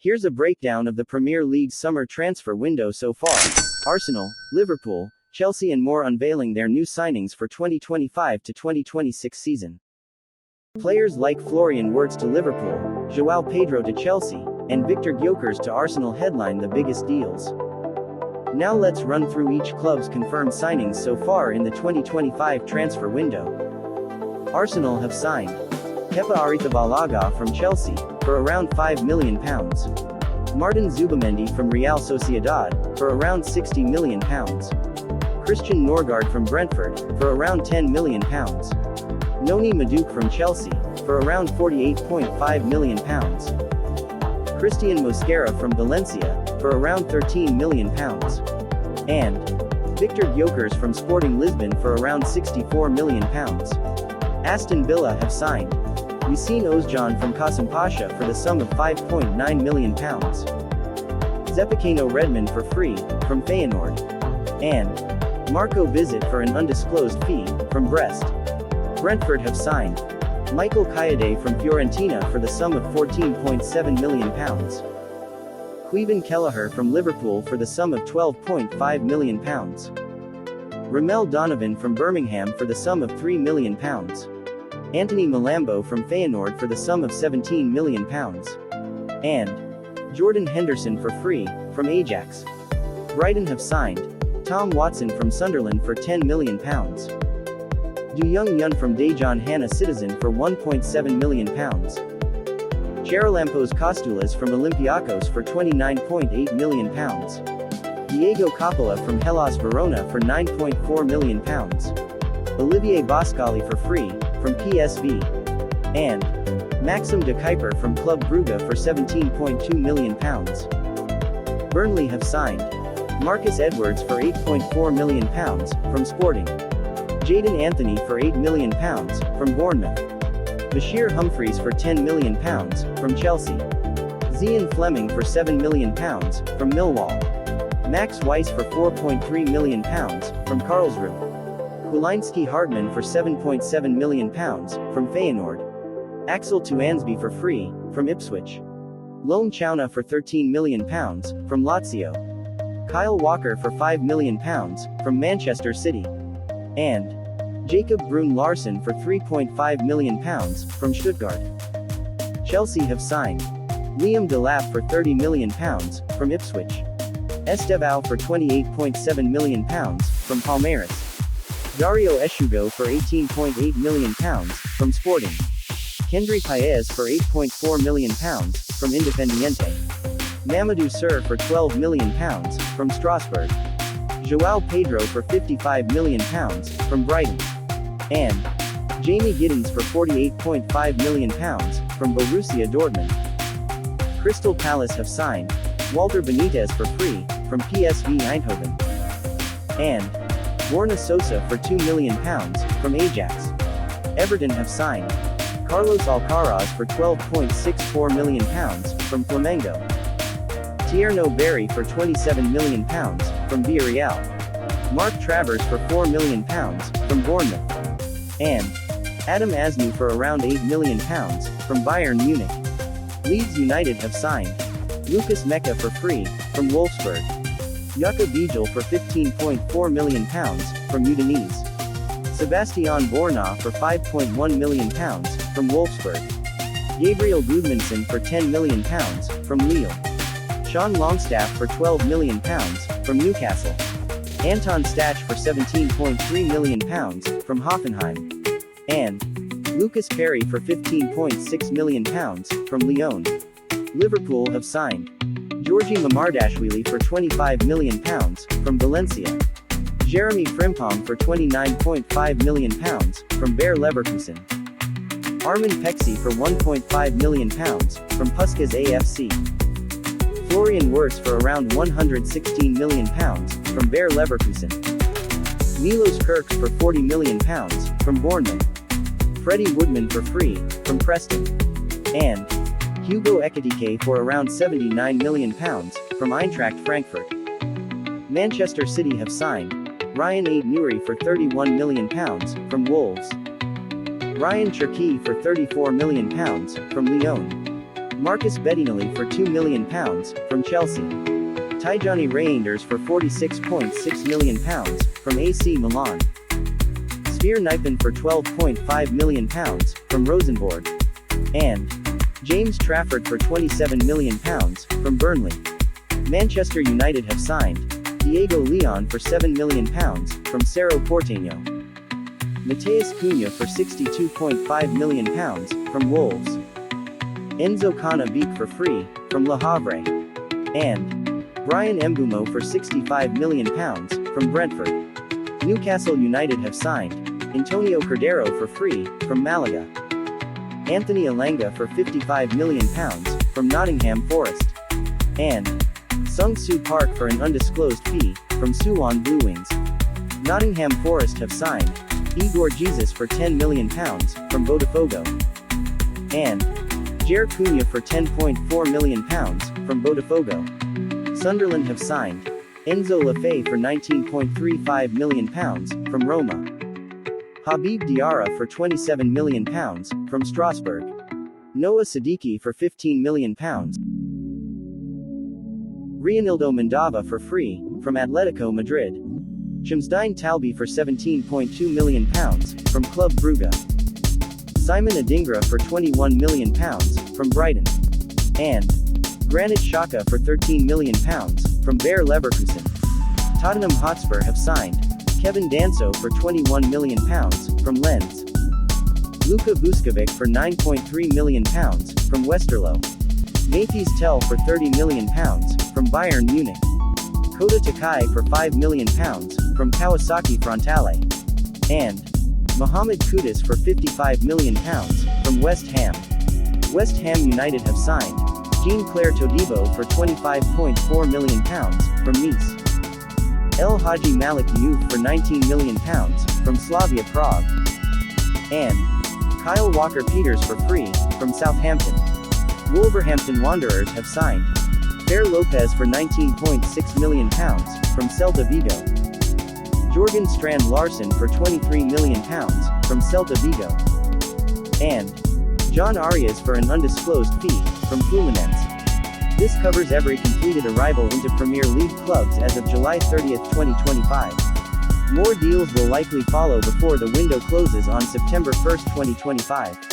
Here's a breakdown of the Premier League's summer transfer window so far. Arsenal, Liverpool, Chelsea and more unveiling their new signings for 2025 to 2026 season. Players like Florian Wirtz to Liverpool, João Pedro to Chelsea, and Victor Gyökeres to Arsenal headline the biggest deals. Now let's run through each club's confirmed signings so far in the 2025 transfer window. Arsenal have signed Kepa Arrizabalaga from Chelsea, for around £5 million. Martin Zubamendi from Real Sociedad, for around £60 million. Christian Norgard from Brentford, for around £10 million. Noni Madueke from Chelsea, for around £48.5 million. Christian Mosquera from Valencia, for around £13 million. And Victor Gyökeres from Sporting Lisbon for around £64 million. Aston Villa have signed Yassine Özcan from Kasımpaşa for the sum of £5.9 million. Zepikano Redmond for free, from Feyenoord. And Marco Visit for an undisclosed fee, from Brest. Brentford have signed Michael Kayode from Fiorentina for the sum of £14.7 million. Cleven Kelleher from Liverpool for the sum of £12.5 million. Ramel Donovan from Birmingham for the sum of £3 million. Anthony Malambo from Feyenoord for the sum of £17 million. And Jordan Henderson for free, from Ajax. Brighton have signed Tom Watson from Sunderland for £10 million. Du Young Yun from Daejeon Hana Citizen for £1.7 million. Charalampos Kostulas from Olympiacos for £29.8 million. Diego Coppola from Hellas Verona for £9.4 million. Olivier Boscali for free, from PSV. And Maxim de Kuiper from Club Brugge for £17.2 million. Burnley have signed Marcus Edwards for £8.4 million, from Sporting. Jadon Anthony for £8 million, from Bournemouth. Bashir Humphreys for £10 million, from Chelsea. Zian Fleming for £7 million, from Millwall. Max Weiss for £4.3 million, from Karlsruhe. Kulinski Hartmann for £7.7 million, from Feyenoord. Axel Tuansby for free, from Ipswich. Loan Chauna for £13 million, from Lazio. Kyle Walker for £5 million, from Manchester City. And Jacob Brun Larsen for £3.5 million, from Stuttgart. Chelsea have signed Liam Delap for £30 million, from Ipswich. Estevao for £28.7 million, from Palmeiras. Dario Eshugo for £18.8 million, from Sporting. Kendry Paez for £8.4 million, from Independiente. Mamadou Sur for £12 million, from Strasbourg. João Pedro for £55 million, from Brighton. And Jamie Giddens for £48.5 million, from Borussia Dortmund. Crystal Palace have signed Walter Benitez for free, from PSV Eindhoven. And Borna Sosa for £2 million, from Ajax. Everton have signed Carlos Alcaraz for £12.64 million, from Flamengo. Tierno Berry for £27 million, from Villarreal. Mark Travers for £4 million, from Bournemouth. And Adam Asnou for around £8 million, from Bayern Munich. Leeds United have signed Lucas Mecca for free, from Wolfsburg. Yuka Vigil for £15.4 million, from Udinese. Sebastian Borna for £5.1 million, from Wolfsburg. Gabriel Gudmundsson for £10 million, from Lille. Sean Longstaff for £12 million, from Newcastle. Anton Stach for £17.3 million, from Hoffenheim. And Lucas Perry for £15.6 million, from Lyon. Liverpool have signed Georgi Mamardashvili for £25 million, from Valencia. Jeremy Frimpong for £29.5 million, from Bayer Leverkusen. Armin Pexi for £1.5 million, from Puskás AFC. Florian Wirtz for around £116 million, from Bayer Leverkusen. Milos Kirks for £40 million, from Bournemouth. Freddie Woodman for free, from Preston. And Hugo Ekitike for around £79 million, from Eintracht Frankfurt. Manchester City have signed Ryan Ait-Nouri for £31 million, from Wolves. Ryan Cherki for £34 million, from Lyon. Marcus Bettinelli for £2 million, from Chelsea. Tijani Reinders for £46.6 million, from AC Milan. Sphere Nijpen for £12.5 million, from Rosenborg. And James Trafford for £27 million, from Burnley. Manchester United have signed Diego Leon for £7 million, from Cerro Porteño. Mateus Cunha for £62.5 million, from Wolves. Enzo Cana for free, from Le Havre. And Brian Mbeumo for £65 million, from Brentford. Newcastle United have signed Antonio Cordero for free, from Malaga. Anthony Elanga for £55 million, from Nottingham Forest. And Sung-Soo Park for an undisclosed fee, from Suwon Blue Wings. Nottingham Forest have signed Igor Jesus for £10 million, from Botafogo. And Jair Cunha for £10.4 million, from Botafogo. Sunderland have signed Enzo Lafay for £19.35 million, from Roma. Habib Diarra for £27 million, from Strasbourg. Noah Siddiqui for £15 million. Reinildo Mandava for free, from Atletico Madrid. Shamsdine Talbi for £17.2 million, from Club Brugge. Simon Adingra for £21 million, from Brighton. And Granit Xhaka for £13 million, from Bayer Leverkusen. Tottenham Hotspur have signed Kevin Danso for £21 million, from Lens. Luka Vuskovic for £9.3 million, from Westerlo. Mathys Tel for £30 million, from Bayern Munich. Kota Takai for £5 million, from Kawasaki Frontale. And Mohamed Kudus for £55 million, from West Ham. West Ham United have signed Jean-Claire Todibo for £25.4 million, from Nice. El Hadji Malik Youf for £19 million, from Slavia Prague. And Kyle Walker-Peters for free, from Southampton. Wolverhampton Wanderers have signed Fer Lopez for £19.6 million, from Celta Vigo. Jorgen Strand Larsen for £23 million, from Celta Vigo. And John Arias for an undisclosed fee, from Fluminense. This covers every completed arrival into Premier League clubs as of July 30, 2025. More deals will likely follow before the window closes on September 1, 2025.